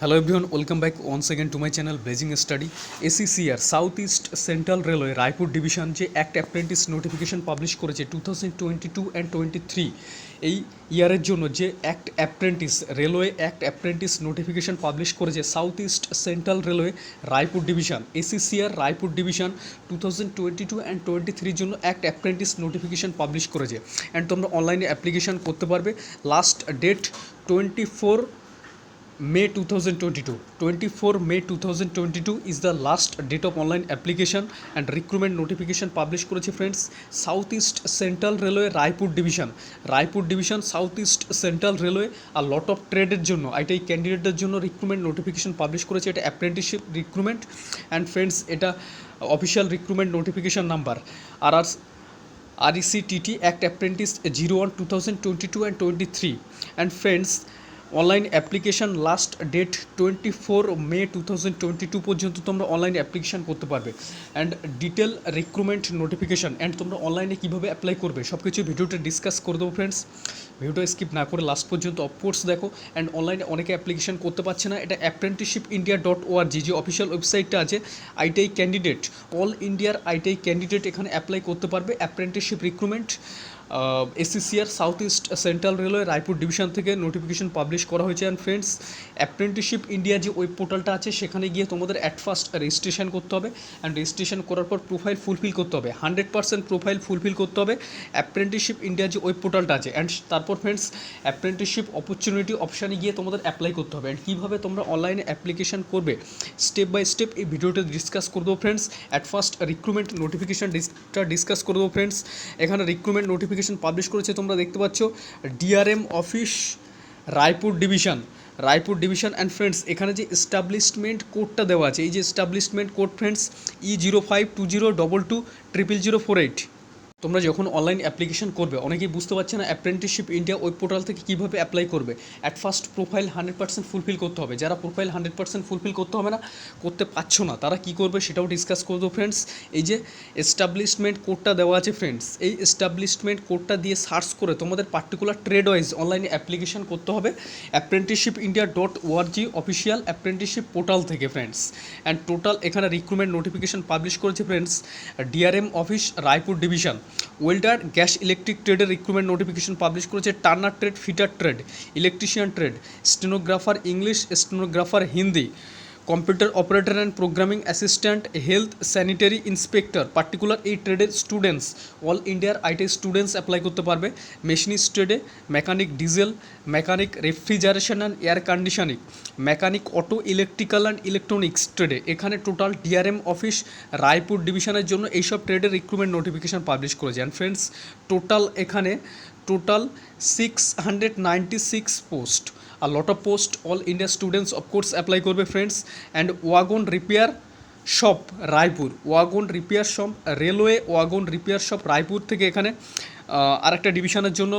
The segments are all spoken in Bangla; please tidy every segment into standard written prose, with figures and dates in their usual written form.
Hello everyone, welcome back once again to my channel Blazing Study. SECR South East Central Railway Raipur Division যে অ্যাক্ট অ্যাপ্রেন্টিস নোটিফিকেশন পাবলিশ করেছে 2022 অ্যান্ড 23 এই ইয়ারের জন্য যে act apprentice railway act apprentice notification publish করেছে south east central railway Raipur division SECR Raipur division 2022 and 23 জন্য অ্যাক্ট অ্যাপ্রেন্টিস নোটিফিকেশন পাবলিশ করেছে অ্যান্ড তোমরা অনলাইনে অ্যাপ্লিকেশন করতে পারবে। Last date 24 May 2022. 24 May 2022 is the last date of online application and recruitment notification published করেছে friends south east central railway Raipur division south east central railway আর লট অফ ট্রেডের জন্য আইটাই ক্যান্ডিডেটদের জন্য রিক্রুটমেন্ট নোটিফিকেশন পাবলিশ করেছে। এটা অ্যাপ্রেন্টিসশিপ রিক্রুটমেন্ট অ্যান্ড ফ্রেন্ডস এটা official recruitment notification number RECTT Act Apprentice 01/2022 and 23 and friends online application last date 24 May 2022 পর্যন্ত তোমরা অনলাইন অ্যাপ্লিকেশান করতে পারবে and detail recruitment notification and তোমরা অনলাইনে কীভাবে অ্যাপ্লাই করবে সব কিছু ভিডিওটা ডিসকাস করে দেবো ফ্রেন্ডস। ভিডিওটা স্কিপ না করে লাস্ট পর্যন্ত অফকোর্স দেখো অ্যান্ড অনলাইনে অনেকে অ্যাপ্লিকেশান করতে পারছে না। এটা apprenticeshipindia.org যে অফিসিয়াল ওয়েবসাইটটা আছে আইটিআই ক্যান্ডিডেট অল ইন্ডিয়ার আইটিআই ক্যান্ডিডেট এখানে অ্যাপ্লাই করতে পারবে apprenticeship recruitment. SECR south east central railway Raipur division থেকে নোটিফিকেশন পাবলিশ করা হয়েছে অ্যান্ড ফ্রেন্ডস অ্যাপ্রেন্টিসশিপ ইন্ডিয়া যে ওয়েব পোর্টালটা আছে সেখানে গিয়ে তোমাদের অ্যাট ফার্স্ট রেজিস্ট্রেশন করতে হবে অ্যান্ড রেজিস্ট্রেশন করার পর প্রোফাইল ফুলফিল করতে হবে 100% প্রোফাইল ফুলফিল করতে হবে অ্যাপ্রেন্টিসশিপ ইন্ডিয়া যে ওয়েব পোর্টালটা আছে অ্যান্ড তারপর ফ্রেন্ডস অ্যাপ্রেন্টিসশিপ অপরচুনিটি অপশানে গিয়ে তোমাদের অ্যাপ্লাই করতে হবে অ্যান্ড কীভাবে তোমরা অনলাইনে অ্যাপ্লিকেশন করবে স্টেপ বাই স্টেপ এই ভিডিওটা ডিসকাস করে দেবো ফ্রেন্ডস। অ্যাট ফার্স্ট রিক্রুটমেন্ট নোটিফিকেশনটা ডিসকাস করে দেবো ফ্রেন্ডস। এখানে রিক্রুটমেন্ট নোটিফিকেশন পাবলিশ করেছে তোমরা দেখতে পাচ্ছ DRM office Raipur division and friends এখানে যে এস্টাবলিশমেন্ট কোডটা দেওয়া আছে এই যে এস্টাবলিশমেন্ট কোড ফ্রেন্ডস E052022000048। তোমরা যখন অনলাইন অ্যাপ্লিকেশন করবে অনেকেই বুঝতে পারছে না অ্যাপ্রেন্টিসশিপ ইন্ডিয়া ওয়েব পোর্টাল থেকে কীভাবে অ্যাপ্লাই করবে। অ্যাট ফার্স্ট প্রোফাইল 100% ফুলফিল করতে হবে। যারা প্রোফাইল 100% ফুলফিল করতে হবে না করতে পারছো না তারা কী করবে সেটাও ডিসকাস করবো ফ্রেন্ডস। এই যে এস্টাবলিশমেন্ট কোডটা দেওয়া আছে ফ্রেন্ডস এই এস্টাবলিশমেন্ট কোডটা দিয়ে সার্চ করে তোমাদের পার্টিকুলার ট্রেড ওয়াইজ অনলাইনে অ্যাপ্লিকেশন করতে হবে apprenticeshipindia.org অফিসিয়াল অ্যাপ্রেন্টিসশিপ পোর্টাল থেকে ফ্রেন্ডস। অ্যান্ড টোটাল এখানে রিক্রুটমেন্ট নোটিফিকেশন পাবলিশ করেছে friends DRM office Raipur division. Welder gas electric ট্রেডের রিক্রুটমেন্ট নোটিফিকেশন পাবলিশ করেছে turner trade fitter trade electrician trade stenographer English stenographer Hindi computer operator and programming assistant health sanitary inspector particular এই ট্রেডের স্টুডেন্টস অল ইন্ডিয়ার আইটিআই স্টুডেন্টস অ্যাপ্লাই করতে পারবে। মেশিনিস্ট ট্রেডে mechanic diesel mechanic refrigeration and air conditioning mechanic auto electrical and electronics ট্রেডে এখানে টোটাল DRM অফিস রায়পুর ডিভিশনের জন্য এইসব ট্রেডের রিক্রুটমেন্ট নোটিফিকেশান পাবলিশ করেছে অ্যান্ড ফ্রেন্ডস টোটাল 696 পোস্ট আর lot of post all India students of course apply করবে friends. And wagon repair shop Raipur railway wagon repair shop Raipur থেকে এখানে আরেকটা ডিভিশনের জন্য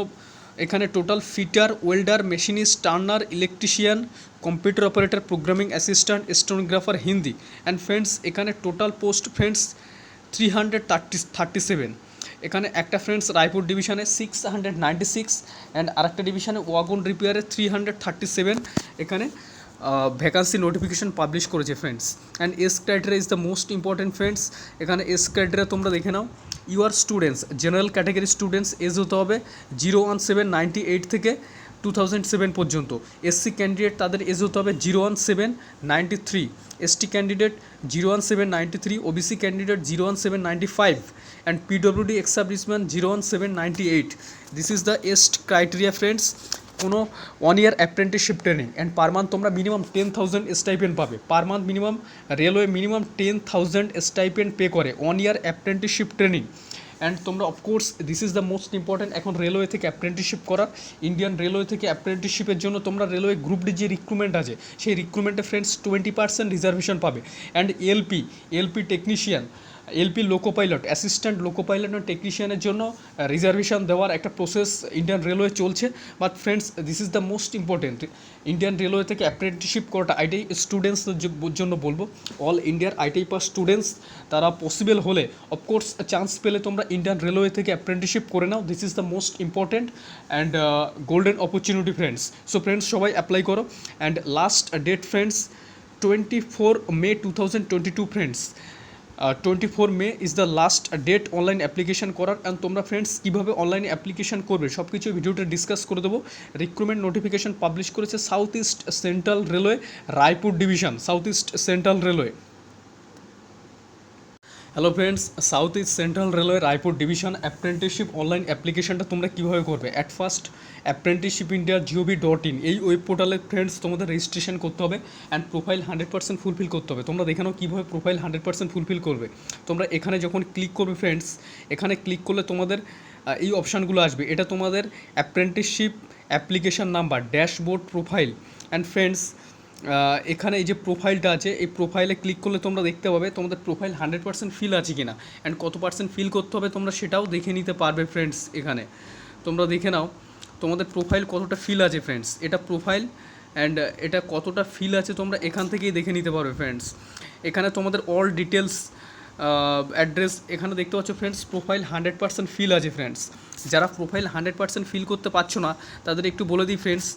এখানে total fitter welder machinist turner electrician computer operator programming assistant stenographer Hindi and friends এখানে টোটাল পোস্ট ফ্রেন্ডস 337 এখানে একটা ফ্রেন্ডস রায়পুর ডিভিশনে 696 অ্যান্ড আরেকটা ডিভিশনে ওয়াগন রিপেয়ারে 337 এখানে ভ্যাকান্সি নোটিফিকেশন পাবলিশ করেছে friends. And age criteria is the most important friends. এখানে এস ক্রাইটেরিয়া তোমরা দেখে নাও UR students general category students age হতে হবে 01798 থেকে 2007 পর্যন্ত। SC ক্যান্ডিডেট তাদের এজ হতে হবে 01793 ST candidate 01793 OBC candidate 01795 and PWD establishment 01798। This is the age criteria friends. কোনো 1 year apprenticeship training and per month তোমরা মিনিমাম 10,000 স্টাইপেন্ড পাবে per month minimum railway minimum 10,000 stipend pay করে 1 ইয়ার অ্যাপ্রেন্টিসশিপ ট্রেনিং। অ্যান্ড তোমরা of course this is the most important এখন রেলওয়ে থেকে অ্যাপ্রেন্টিসশিপ করার ইন্ডিয়ান রেলওয়ে থেকে অ্যাপ্রেন্টিসশিপের জন্য তোমরা রেলওয়ে গ্রুপ ডি যে রিক্রুটমেন্ট আছে সেই রিক্রুটমেন্টে ফ্রেন্ডস 20% রিজার্ভেশন পাবে। And LP technician LP loco pilot, assistant loco pilot and টেকনিশিয়ানের জন্য রিজার্ভেশন দেওয়ার একটা প্রসেস ইন্ডিয়ান রেলওয়ে চলছে। But friends, this is the most important, Indian railway থেকে অ্যাপ্রেন্টিসশিপ করাটা আইটিআই স্টুডেন্টসদের জন্য বলবো, অল ইন্ডিয়ার আইটিআই পাস স্টুডেন্টস তারা পসিবল হলে অফকোর্স চান্স পেলে তোমরা ইন্ডিয়ান রেলওয়ে থেকে অ্যাপ্রেন্টিসশিপ করে নাও। This is the most important and golden opportunity friends. So friends, সবাই অ্যাপ্লাই করো। And last date friends 24 May 2022 friends. 24 May is the last date online application করার। অ্যান্ড তোমরা ফ্রেন্ডস কীভাবে অনলাইনে অ্যাপ্লিকেশন করবে সব কিছু ভিডিওতে ডিসকাস করে দেবো। রিক্রুটমেন্ট নোটিফিকেশন পাবলিশ করেছে south east central railway Raipur division, south east central railway. Hello friends, south east central railway Raipur division apprenticeship online অ্যাপ্লিকেশনটা তোমরা কীভাবে করবে? অ্যাট ফার্স্ট apprenticeshipindia.gov.in এই ওয়েব পোর্টালে ফ্রেন্ডস তোমাদের রেজিস্ট্রেশন করতে হবে অ্যান্ড প্রোফাইল 100% ফুলফিল করতে হবে। তোমরা দেখে নাও কীভাবে প্রোফাইল 100% ফুলফিল করবে। তোমরা এখানে যখন ক্লিক করবে ফ্রেন্ডস, এখানে ক্লিক করলে তোমাদের এই অপশানগুলো আসবে। এটা তোমাদের apprenticeship application number, dashboard, profile. And friends, এখানে এই যে প্রোফাইলটা আছে, এই প্রোফাইলে ক্লিক করলে তোমরা দেখতে পাবে তোমাদের প্রোফাইল 100% ফিল আছে কি না, অ্যান্ড কত পার্সেন্ট ফিল করতে হবে তোমরা সেটাও দেখে নিতে পারবে ফ্রেন্ডস। এখানে তোমরা দেখে নাও তোমাদের প্রোফাইল কতটা ফিল আছে ফ্রেন্ডস। এটা প্রোফাইল অ্যান্ড এটা কতটা ফিল আছে তোমরা এখান থেকেই দেখে নিতে পারবে ফ্রেন্ডস। এখানে তোমাদের অল ডিটেলস, অ্যাড্রেস এখানে দেখতে পাচ্ছ ফ্রেন্ডস। প্রোফাইল 100% ফিল আছে ফ্রেন্ডস। যারা প্রোফাইল 100% ফিল করতে পারছো না তাদের একটু বলে দিই ফ্রেন্ডস,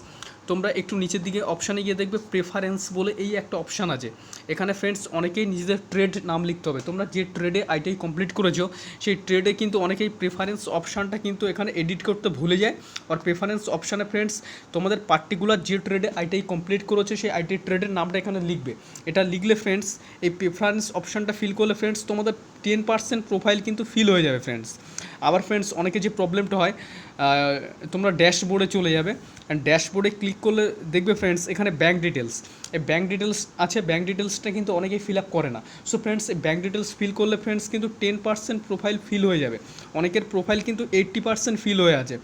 তোমরা একটু নিচের দিকে অপশানে গিয়ে দেখবে প্রেফারেন্স বলে এই একটা অপশান আছে। এখানে ফ্রেন্ডস অনেকেই নিজেদের ট্রেড নাম লিখতে হবে। তোমরা যে ট্রেডে আইটিআই কমপ্লিট করেছো সেই ট্রেডে কিন্তু অনেকেই প্রেফারেন্স অপশানটা কিন্তু এখানে এডিট করতে ভুলে যায়। আর প্রেফারেন্স অপশানে ফ্রেন্ডস তোমাদের পার্টিকুলার যে ট্রেডে আইটিআই কমপ্লিট করেছো সেই আইটিআই ট্রেডের নামটা এখানে লিখবে। এটা লিখলে ফ্রেন্ডস এই প্রেফারেন্স অপশানটা ফিল করলে ফ্রেন্ডস তোমাদের 10% প্রোফাইল কিন্তু ফিল হয়ে যাবে ফ্রেন্ডস। আবার ফ্রেন্ডস অনেকে যে প্রবলেমটা হয়, তোমরা ড্যাশবোর্ডে চলে যাবে অ্যান্ড ড্যাশবোর্ডে ক্লিক করলে দেখবে ফ্রেন্ডস এখানে ব্যাঙ্ক ডিটেলস, এই ব্যাঙ্ক ডিটেলস আছে। ব্যাঙ্ক ডিটেলসটা কিন্তু অনেকেই ফিল আপ করে না। সো ফ্রেন্ডস এই ব্যাঙ্ক ডিটেলস ফিল করলে ফ্রেন্ডস কিন্তু 10% প্রোফাইল ফিল হয়ে যাবে। অনেকের প্রোফাইল কিন্তু 80% ফিল হয়ে আছে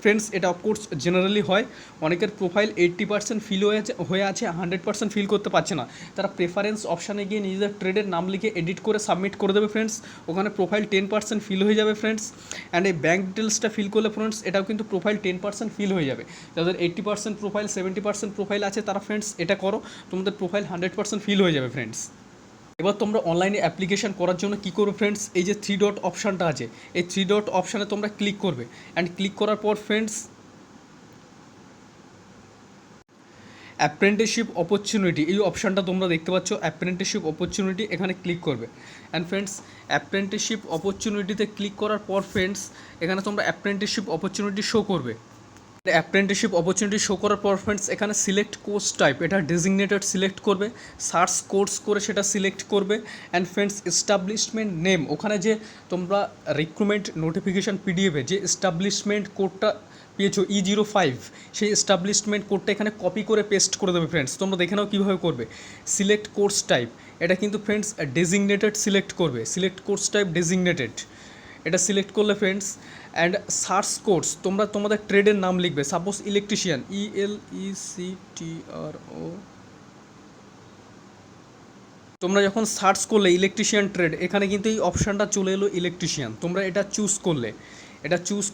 ফ্রেন্ডস। এটা অফকোর্স জেনারেলি হয়, অনেকের প্রোফাইল 80% ফিল হয়ে আছে 100% ফিল করতে পারছে না। তারা প্রেফারেন্স অপশানে গিয়ে নিজেদের ট্রেডের নাম লিখে এডিট করে সাবমিট করে দেবে ফ্রেন্ডস। ওখানে প্রোফাইল 10% ফিল হয়ে যাবে ফ্রেন্ডস। অ্যান্ড এই ব্যাঙ্ক ডিটেলসটা ফিল করলে ফ্রেন্ডস এটাও কিন্তু প্রোফাইল 10% ফিল হয়ে যাবে। যাদের 80% প্রোফাইল, 70% প্রোফাইল আছে তারা ফ্রেন্ডস এটা করো, তোমাদের প্রোফাইল 100% ফিল হয়ে যাবে ফ্রেন্ডস। এবার তোমরা অনলাইনে অ্যাপ্লিকেশন করার জন্য কী করবে ফ্রেন্ডস, এই যে 3 ডট অপশানটা আছে এই 3 ডট অপশানে তোমরা ক্লিক করবে। অ্যান্ড ক্লিক করার পর ফ্রেন্ডস অ্যাপ্রেন্টিসশিপ অপরচুনিটি এই অপশানটা তোমরা দেখতে পাচ্ছ, অ্যাপ্রেন্টিসশিপ অপরচুনিটি, এখানে ক্লিক করবে। অ্যান্ড ফ্রেন্ডস অ্যাপ্রেন্টিসশিপ অপরচুনিটিতে ক্লিক করার পর ফ্রেন্ডস এখানে তোমরা অ্যাপ্রেন্টিসশিপ অপরচুনিটি শো করবে। অ্যাপ্রেন্টিসশিপ অপরচুনিটি শো করার পর ফ্রেন্ডস এখানে সিলেক্ট কোর্স টাইপ, এটা ডেজিগনেটেড সিলেক্ট করবে, সার্চ কোর্স করে সেটা সিলেক্ট করবে। অ্যান্ড ফ্রেন্ডস এস্টাবলিশমেন্ট নেম, ওখানে যে তোমরা রিক্রুটমেন্ট নোটিফিকেশান পিডিএফে যে এস্টাবলিশমেন্ট কোডটা পেয়েছো E05 সেই এস্টাবলিশমেন্ট কোডটা এখানে কপি করে পেস্ট করে দেবে ফ্রেন্ডস। তোমরা দেখে নাও কীভাবে করবে। সিলেক্ট কোর্স টাইপ, এটা কিন্তু ফ্রেন্ডস ডেজিগনেটেড সিলেক্ট করবে, সিলেক্ট কোর্স টাইপ ডেজিগনেটেড, এটা সিলেক্ট করলে ফ্রেন্ডস। অ্যান্ড সার্চ কোর্স, তোমরা তোমাদের ট্রেডের নাম লিখবে, সাপোজ ইলেকট্রিশিয়ান, ELECTRO। তোমরা যখন সার্চ করলে ইলেকট্রিশিয়ান ট্রেড, এখানে কিন্তু এই অপশানটা চলে এলো ইলেকট্রিশিয়ান। তোমরা এটা চুজ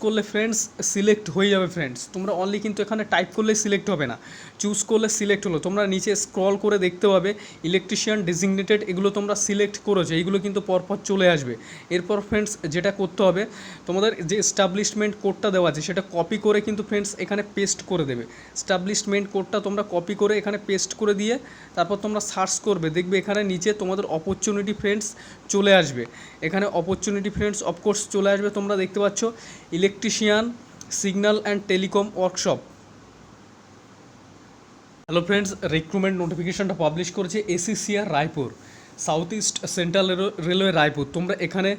করলে ফ্রেন্ডস সিলেক্ট হয়ে যাবে ফ্রেন্ডস। তোমরা অনলি কিন্তু এখানে টাইপ করলে সিলেক্ট হবে না, চুজ করলে সিলেক্ট হলো। তোমরা নিচে স্ক্রল করে দেখতে পাবে ইলেকট্রিশিয়ান ডেজিগনেটেড, এগুলো তোমরা সিলেক্ট করেছো, এইগুলো কিন্তু পরপর চলে আসবে। এরপর ফ্রেন্ডস যেটা করতে হবে, তোমাদের যে এস্টাবলিশমেন্ট কোডটা দেওয়া আছে সেটা কপি করে কিন্তু ফ্রেন্ডস এখানে পেস্ট করে দেবে। এস্টাবলিশমেন্ট কোডটা তোমরা কপি করে এখানে পেস্ট করে দিয়ে তারপর তোমরা সার্চ করবে, দেখবে এখানে নিচে তোমাদের অপরচুনিটি ফ্রেন্ডস চলে আসবে। এখানে অপরচুনিটি ফ্রেন্ডস অফকোর্স চলে আসবে, তোমরা দেখতে পাচ্ছ electrician signal and telecom workshop. Hello friends, recruitment নোটিফিকেশনটা পাবলিশ করেছে SECR Raipur, south east central railway Raipur. তোমরা এখানে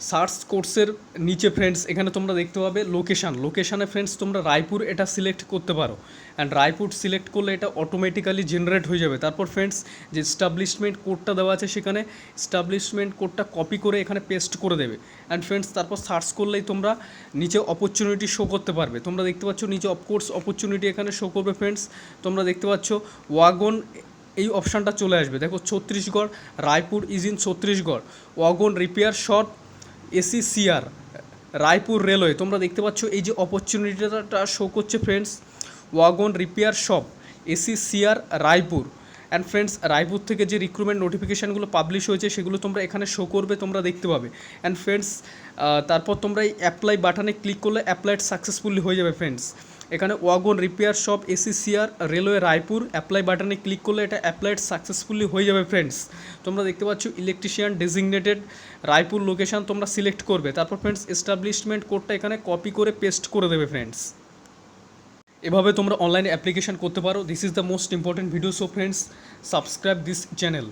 সার্চ কোর্সের নিচে ফ্রেন্ডস এখানে তোমরা দেখতে পাবে লোকেশানে ফ্রেন্ডস তোমরা রায়পুর এটা সিলেক্ট করতে পারো। অ্যান্ড রায়পুর সিলেক্ট করলে এটা অটোমেটিক্যালি জেনারেট হয়ে যাবে। তারপর ফ্রেন্ডস যে এস্টাবলিশমেন্ট কোডটা দেওয়া আছে সেখানে এস্টাবলিশমেন্ট কোডটা কপি করে এখানে পেস্ট করে দেবে। অ্যান্ড ফ্রেন্ডস তারপর সার্চ করলেই তোমরা নিচে অপরচুনিটি শো করতে পারবে। তোমরা দেখতে পাচ্ছ নিচে অফকোর্স অপরচুনিটি এখানে শো করবে ফ্রেন্ডস। তোমরা দেখতে পাচ্ছ ওয়াগন এই অপশানটা চলে আসবে। দেখো Chhattisgarh, Raipur is in Chhattisgarh, wagon repair shop SECR Raipur railway. তোমরা দেখতে পাচ্ছ এই যে অপরচুনিটিটা শো করছে friends, wagon repair shop SECR Raipur. And friends, Raipur থেকে যে রিক্রুটমেন্ট নোটিফিকেশানগুলো পাবলিশ হয়েছে সেগুলো তোমরা এখানে শো করবে, তোমরা দেখতে পাবে। অ্যান্ড ফ্রেন্ডস, তারপর তোমরা এই অ্যাপ্লাই বাটনে ক্লিক করলে অ্যাপ্লাইড সাকসেসফুলি হয়ে যাবে ফ্রেন্ডস। এখানে wagon repair shop SECR railway Raipur, apply বাটনে ক্লিক করলে এটা অ্যাপ্লাইড সাকসেসফুলি হয়ে যাবে ফ্রেন্ডস। তোমরা দেখতে পাচ্ছ ইলেকট্রিশিয়ান ডেজিগনেটেড রায়পুর লোকেশান তোমরা সিলেক্ট করবে। তারপর ফ্রেন্ডস এস্টাবলিশমেন্ট কোডটা এখানে কপি করে পেস্ট করে দেবে ফ্রেন্ডস। এভাবে তোমরা অনলাইনে অ্যাপ্লিকেশান করতে পারো। This is the most important video, so friends subscribe this channel.